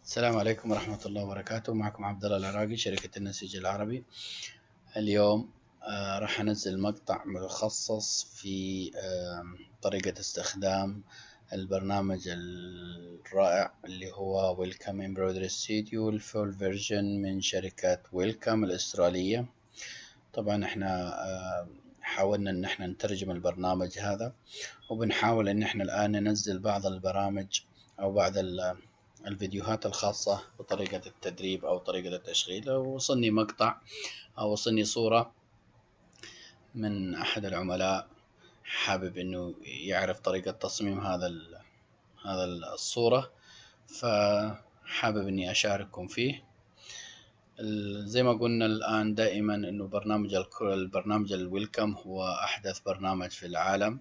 السلام عليكم ورحمة الله وبركاته. معكم عبد الله العراقي، شركة النسيج العربي. اليوم راح أنزل مقطع مخصص في طريقة استخدام البرنامج الرائع اللي هو Welcome Embroidery Studio الفول فيرجن من شركة ويلكم الأسترالية. طبعا احنا حاولنا ان احنا نترجم البرنامج هذا، وبنحاول ان احنا الآن ننزل بعض البرامج او بعض الفيديوهات الخاصة بطريقة التدريب أو طريقة التشغيل. وصلني مقطع أو وصلني صورة من أحد العملاء حابب إنه يعرف طريقة تصميم هذا الصورة، فحابب إني أشارككم فيه. زي ما قلنا الآن دائما إنه البرنامج الويلكم هو أحدث برنامج في العالم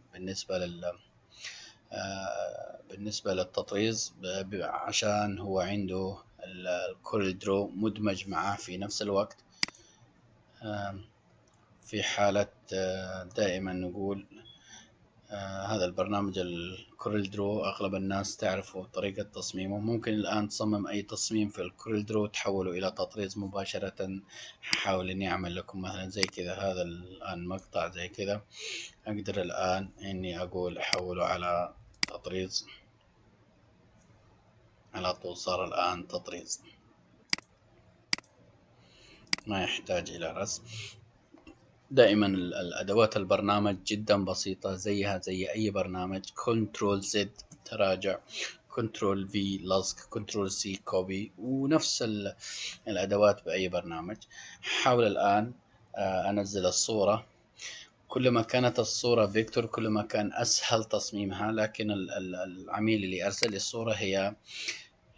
بالنسبة للتطريز، عشان هو عنده الكورل درو مدمج معه في نفس الوقت. في حالة دائما نقول هذا البرنامج الكورل درو أغلب الناس تعرفوا طريقة تصميمه. ممكن الآن تصمم أي تصميم في الكورل درو تحوله إلى تطريز مباشرة. حاول إني أعمل لكم مثلا زي كذا، هذا الآن مقطع زي كذا، أقدر الآن إني أقول أحوله على تطريز على طول. صار الآن تطريز، ما يحتاج إلى رسم. دائما الأدوات البرنامج جدا بسيطة، زيها زي أي برنامج. كنترول زد تراجع، كنترول في لصق، كنترول سي كوبي، ونفس الأدوات بأي برنامج. حاول الآن أنزل الصورة. كل ما كانت الصورة فيكتور كل ما كان أسهل تصميمها، لكن العميل اللي أرسل لي الصورة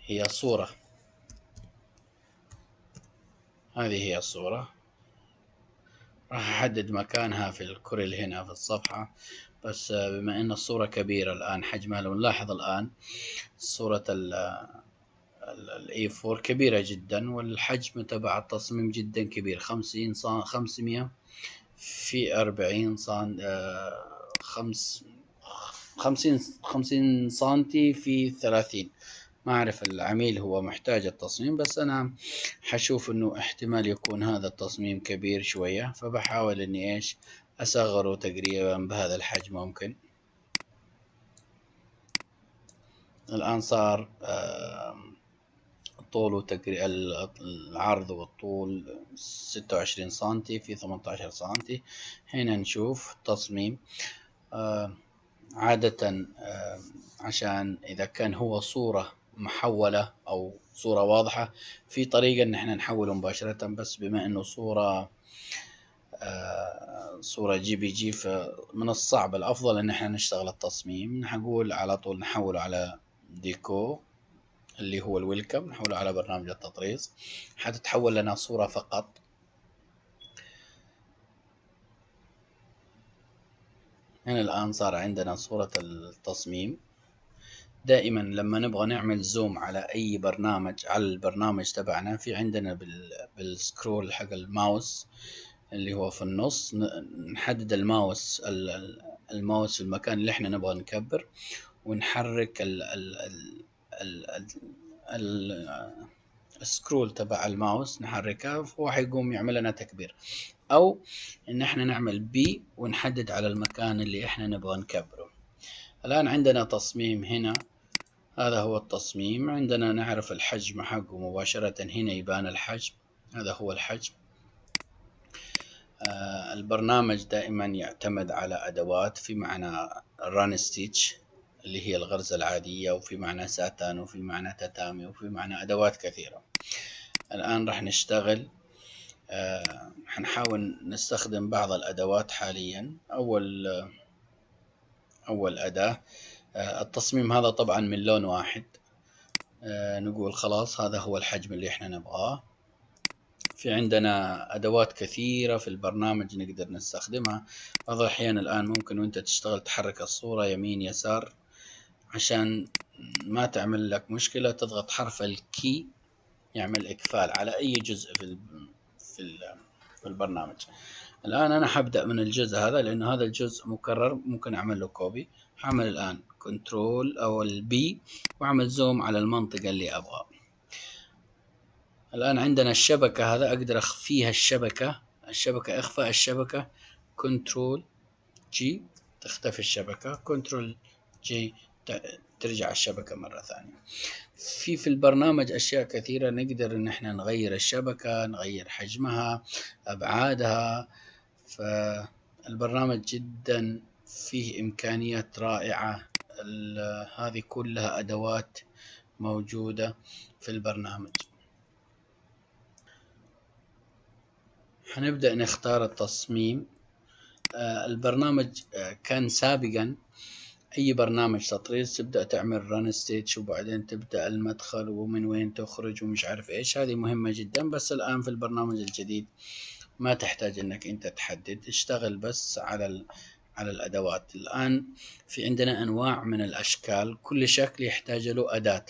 هي صورة. هذه هي الصورة. راح أحدد مكانها في الكورل هنا في الصفحة، بس بما أن الصورة كبيرة الآن حجمها، لو نلاحظ الآن صورة ال A4 كبيرة جدا، والحجم تبع التصميم جدا كبير، 500 في 40 50 سنتي في 30. ما أعرف العميل هو محتاج التصميم، بس أنا حشوف إنه احتمال يكون هذا التصميم كبير شوية، فبحاول إني أصغره تقريبا بهذا الحجم ممكن. الآن صار طوله العرض والطول 26 سنتي في 18 سنتي. هنا نشوف تصميم. عادة عشان إذا كان هو صورة محولة أو صورة واضحة، في طريقة إن احنا نحوله مباشرة، بس بما إنه صورة جي بي جي، فمن الصعب. الأفضل إن احنا نشتغل التصميم، نقول على طول نحوله على ديكو اللي هو الويلكم، نحوله على برنامج التطريز، حتتحول لنا صورة فقط. هنا الآن صار عندنا صورة التصميم. دائما لما نبغى نعمل زوم على أي برنامج، على البرنامج تبعنا، في عندنا بالسكرول حق الماوس اللي هو في النص، نحدد الماوس في المكان اللي احنا نبغى نكبر، ونحرك السكرول تبع الماوس، نحركه فهو حيقوم يعمل لنا تكبير. او ان احنا نعمل بي ونحدد على المكان اللي احنا نبغى نكبره. الان عندنا تصميم هنا، هذا هو التصميم. عندنا نعرف الحجم حقه مباشرة، هنا يبان الحجم، هذا هو الحجم. البرنامج دائما يعتمد على أدوات، في معنى ران ستيتش اللي هي الغرزة العادية، وفي معنى ساتان، وفي معنى تتامي، وفي معنى أدوات كثيرة. الآن راح نشتغل، حنحاول نستخدم بعض الأدوات حاليا. أول أداة، التصميم هذا طبعا من لون واحد. نقول خلاص هذا هو الحجم اللي احنا نبغاه. في عندنا أدوات كثيرة في البرنامج نقدر نستخدمها. بعض الأحيان الآن ممكن وانت تشتغل تحرك الصورة يمين يسار، عشان ما تعمل لك مشكلة تضغط حرف الكي يعمل إقفال على أي جزء في البرنامج. الآن أنا حبدأ من الجزء هذا لأنه هذا الجزء مكرر، ممكن أعمل له كوبي. هعمل الآن كنترول أو البي وأعمل زوم على المنطقة اللي أبغى. الآن عندنا الشبكة، هذا أقدر أخفيها الشبكة إخفاء الشبكة، كنترول جي تختفي الشبكة، كنترول جي ترجع الشبكة مرة ثانية. في البرنامج أشياء كثيرة نقدر إن احنا نغير الشبكة، نغير حجمها، أبعادها. فالبرنامج جدا فيه إمكانيات رائعة. هذه كلها أدوات موجودة في البرنامج. حنبدأ نختار التصميم. البرنامج كان سابقا أي برنامج تطريز تبدأ تعمل ران ستيتش وبعدين تبدأ المدخل ومن وين تخرج ومش عارف إيش، هذه مهمة جدا. بس الآن في البرنامج الجديد ما تحتاج إنك أنت تحدد، اشتغل بس على الأدوات. الآن في عندنا أنواع من الأشكال، كل شكل يحتاج له أداة.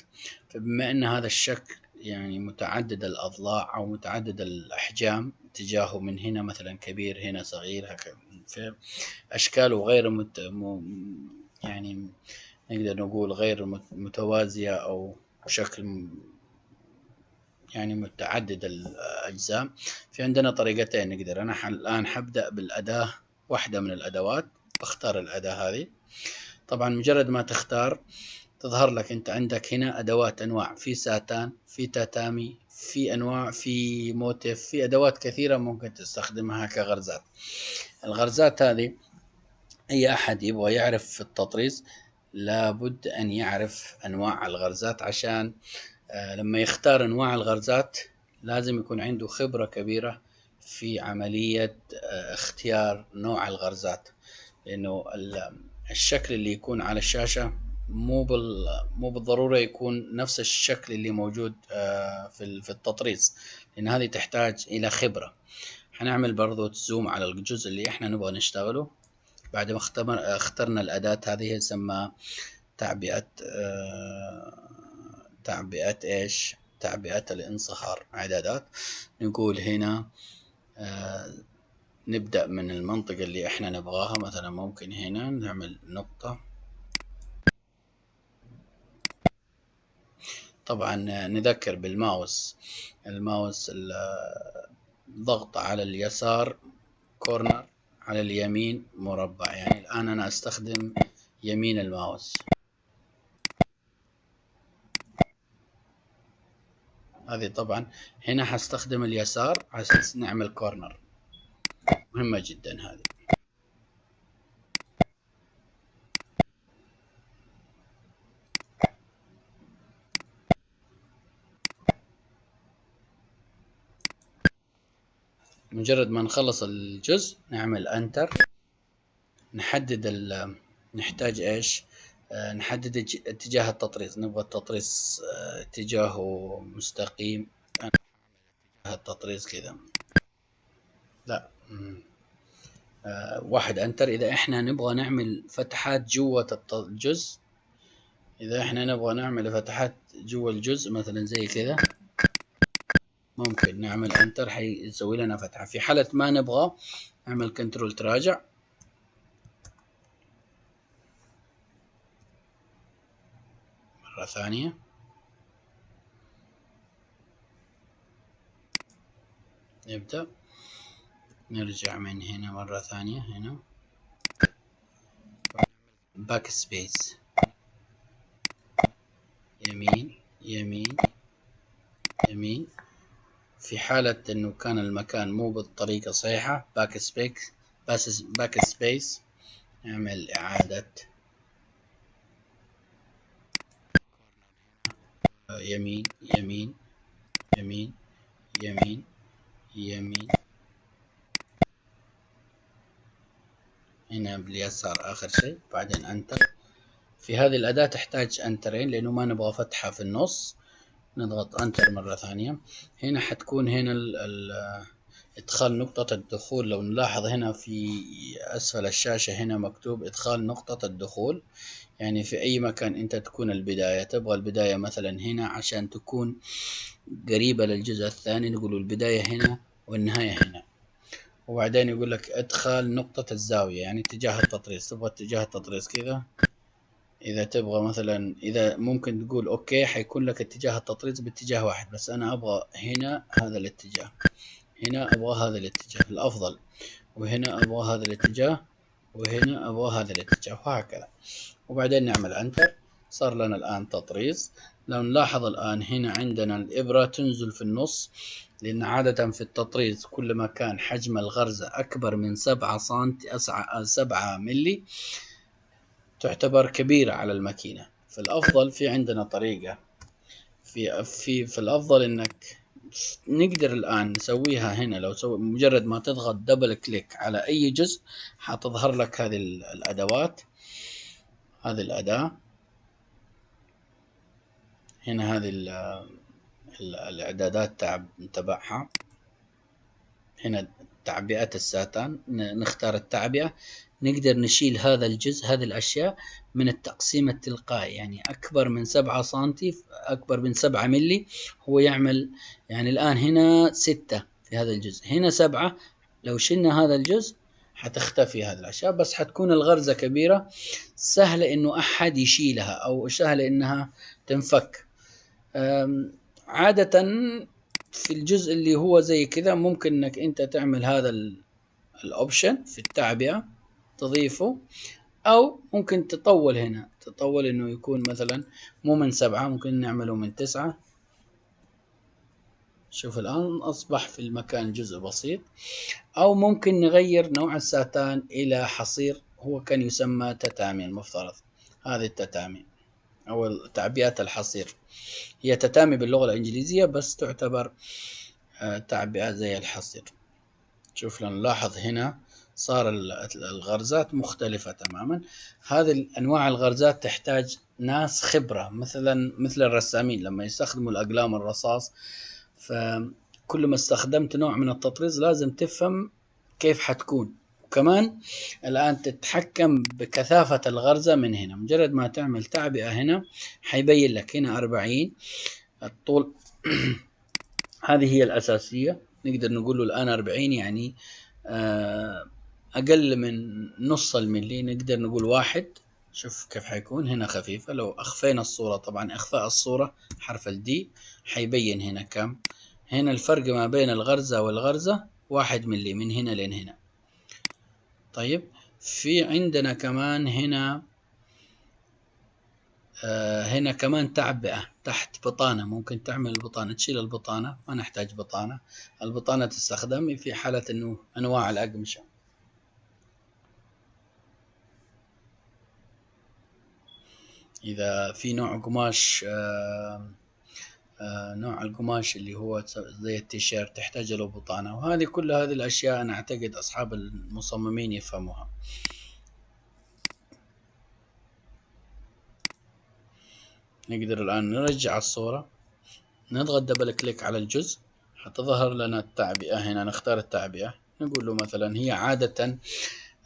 فبما أن هذا الشكل يعني متعدد الأضلاع أو متعدد الأحجام، اتجاهه من هنا مثلا كبير، هنا صغير، هكذا. أشكاله غير يعني نقدر نقول غير متوازية أو شكل يعني متعدد الأجزاء. في عندنا طريقتين نقدر. أنا الآن حبدأ بالأداة، واحدة من الأدوات، بختار الأداة هذه. طبعا مجرد ما تختار تظهر لك أنت عندك هنا أدوات، أنواع، في ساتان، في تاتامي، في أنواع، في موتيف، في أدوات كثيرة ممكن تستخدمها كغرزات. الغرزات هذه أي أحد يبغى يعرف في التطريز لابد أن يعرف أنواع الغرزات، عشان لما يختار أنواع الغرزات لازم يكون عنده خبرة كبيرة في عملية اختيار نوع الغرزات. لأنه الشكل اللي يكون على الشاشة مو بالضرورة يكون نفس الشكل اللي موجود في التطريز، لأن هذه تحتاج إلى خبرة. هنعمل برضو زوم على الجزء اللي احنا نبغى نشتغله. بعد ما اخترنا الأداة هذه، يسمى تعبئة ايش؟ تعبئة الانصهار، اعدادات. نقول هنا نبدأ من المنطقة اللي احنا نبغاها. مثلا ممكن هنا نعمل نقطة. طبعا نذكر بالماوس، الضغط على اليسار كورنر، على اليمين مربع. يعني الآن أنا أستخدم يمين الماوس. هذه طبعا هنا حستخدم اليسار عشان نعمل كورنر، مهمة جدا هذه. مجرد ما نخلص الجزء نعمل انتر. نحدد نحتاج ايش؟ نحدد اتجاه التطريز. نبغى التطريز اتجاهه مستقيم، اتجاه التطريز كذا، لا واحد انتر. اذا احنا نبغى نعمل فتحات جوة الجزء، اذا احنا نبغى نعمل فتحات جوة الجزء مثلا زي كذا، ممكن نعمل انتر حيسوي لنا فتحة. في حالة ما نبغى نعمل كنترول تراجع. مرة ثانية نبدأ، نرجع من هنا مرة ثانية، هنا باك سبيس، يمين يمين يمين. في حالة انه كان المكان مو بالطريقة صحيحة، باك سبيس نعمل اعادة يمين يمين يمين يمين يمين، هنا باليسار آخر شيء، بعدين انتر. في هذه الأداة تحتاج انترين لأنه ما نبغى فتحة في النص. نضغط انتر مرة ثانية. هنا حتكون هنا ادخال نقطة الدخول. لو نلاحظ هنا في اسفل الشاشة هنا مكتوب ادخال نقطة الدخول، يعني في اي مكان انت تكون البداية، تبغى البداية مثلا هنا عشان تكون قريبة للجزء الثاني، نقول البداية هنا والنهاية هنا. وبعدين يقول لك ادخال نقطة الزاوية، يعني اتجاه التطريز. تبغى اتجاه التطريز كذا إذا تبغى مثلا، إذا ممكن تقول أوكي حيكون لك اتجاه التطريز باتجاه واحد، بس أنا أبغى هنا هذا الاتجاه، هنا أبغى هذا الاتجاه الأفضل، وهنا أبغى هذا الاتجاه، وهنا أبغى هذا الاتجاه، وهكذا. وبعدين نعمل انتر. صار لنا الآن تطريز. لو نلاحظ الآن هنا عندنا الإبرة تنزل في النص، لأن عادة في التطريز كل ما كان حجم الغرزة أكبر من 7 ملي تعتبر كبيرة على الماكينة. فالأفضل في عندنا طريقة في الأفضل إنك نقدر الآن نسويها هنا. لو مجرد ما تضغط دبل كليك على أي جزء حتظهر لك هذه الأدوات. هذه الأداة هنا، هذه الإعدادات تبعها. هنا تعبئة الساتان، نختار التعبئة. نقدر نشيل هذا الجزء، هذه الأشياء من التقسيم التلقائي، يعني أكبر من 7 سنتي، أكبر من 7 ملي هو يعمل. يعني الآن هنا 6 في هذا الجزء، هنا 7. لو شلنا هذا الجزء حتختفي هذه الأشياء، بس حتكون الغرزة كبيرة، سهلة إنه أحد يشيلها أو سهلة إنها تنفك. عادة في الجزء اللي هو زي كذا ممكن انك انت تعمل هذا الاوبشن في التعبئة تضيفه، او ممكن تطول هنا، تطول انه يكون مثلا مو من 7، ممكن نعمله من 9. شوف الان اصبح في المكان جزء بسيط. او ممكن نغير نوع الساتان الى حصير، هو كان يسمى تتامي المفترض. هذه التتامي او تعبئة الحصير، هي تتامي باللغة الانجليزية بس تعتبر تعبئة زي الحصير. شوف لو نلاحظ هنا صار الغرزات مختلفة تماما. هذه أنواع الغرزات تحتاج ناس خبرة، مثل الرسامين لما يستخدموا الأقلام الرصاص. فكل ما استخدمت نوع من التطريز لازم تفهم كيف حتكون. وكمان الآن تتحكم بكثافة الغرزة من هنا. مجرد ما تعمل تعبئة هنا حيبين لك هنا 40 الطول. هذه هي الأساسية. نقدر نقول له الآن 40 يعني أقل من نص الملي، نقدر نقول 1. شوف كيف حيكون هنا خفيفة. لو أخفينا الصورة، طبعا إخفاء الصورة حرف الدي حيبين هنا كم. هنا الفرق ما بين الغرزة والغرزة 1 ملي من هنا لين هنا. طيب في عندنا كمان هنا هنا كمان تعبئة تحت بطانة. ممكن تعمل البطانة، تشيل البطانة، ما نحتاج بطانة. البطانة تستخدم في حالة انه انواع الأقمشة. اذا في نوع قماش نوع القماش اللي هو زي التيشيرت تحتاج له بطانة. وهذه كل هذه الاشياء انا اعتقد اصحاب المصممين يفهموها. نقدر الان نرجع الصورة، نضغط دبل كليك على الجزء حتظهر لنا التعبئة. هنا نختار التعبئة، نقول له مثلا هي عادة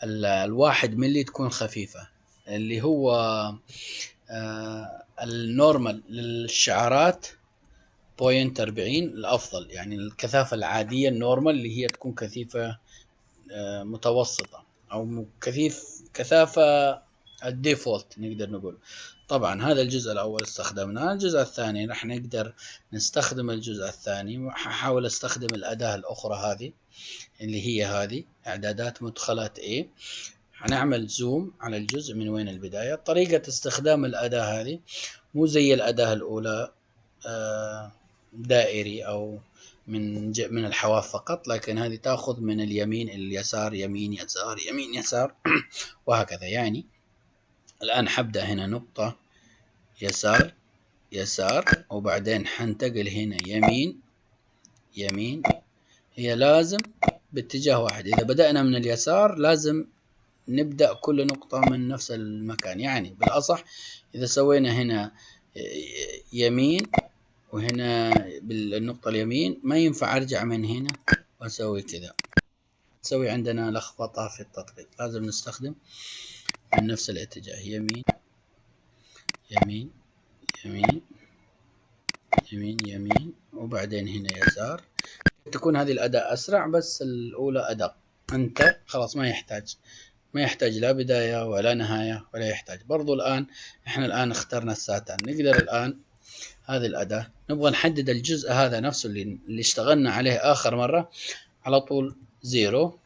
1 ملي تكون خفيفة، اللي هو النورمال للشعارات 0.40 الأفضل. يعني الكثافة العادية النورمال اللي هي تكون كثيفة متوسطة، أو كثافة الديفولت نقدر نقول. طبعا هذا الجزء الأول استخدمناه. الجزء الثاني راح نقدر نستخدم الجزء الثاني، وحاول استخدم الأداة الأخرى هذه اللي هي هذه إعدادات مدخلات A. هنعمل زوم على الجزء من وين البداية. طريقة استخدام الأداة هذه مو زي الأداة الأولى دائري أو من الحواف فقط، لكن هذه تأخذ من اليمين إلى اليسار، يمين يسار يمين يسار وهكذا. يعني الآن حبدأ هنا نقطة يسار يسار، وبعدين حنتقل هنا يمين يمين. هي لازم باتجاه واحد. إذا بدأنا من اليسار لازم نبدأ كل نقطة من نفس المكان. يعني بالأصح إذا سوينا هنا يمين وهنا بالنقطة اليمين ما ينفع أرجع من هنا وأسوي كذا، تسوي عندنا لخبطة في التطبيق. لازم نستخدم من نفس الاتجاه، يمين يمين يمين يمين يمين، وبعدين هنا يسار. تكون هذه الأداة أسرع، بس الأولى أدق. أنت خلاص ما يحتاج ما يحتاج لا بداية ولا نهاية ولا يحتاج. برضو الآن إحنا الآن اخترنا الساتان، نقدر الآن هذه الأداة نبغى نحدد الجزء هذا نفسه اللي اشتغلنا عليه آخر مرة، على طول 0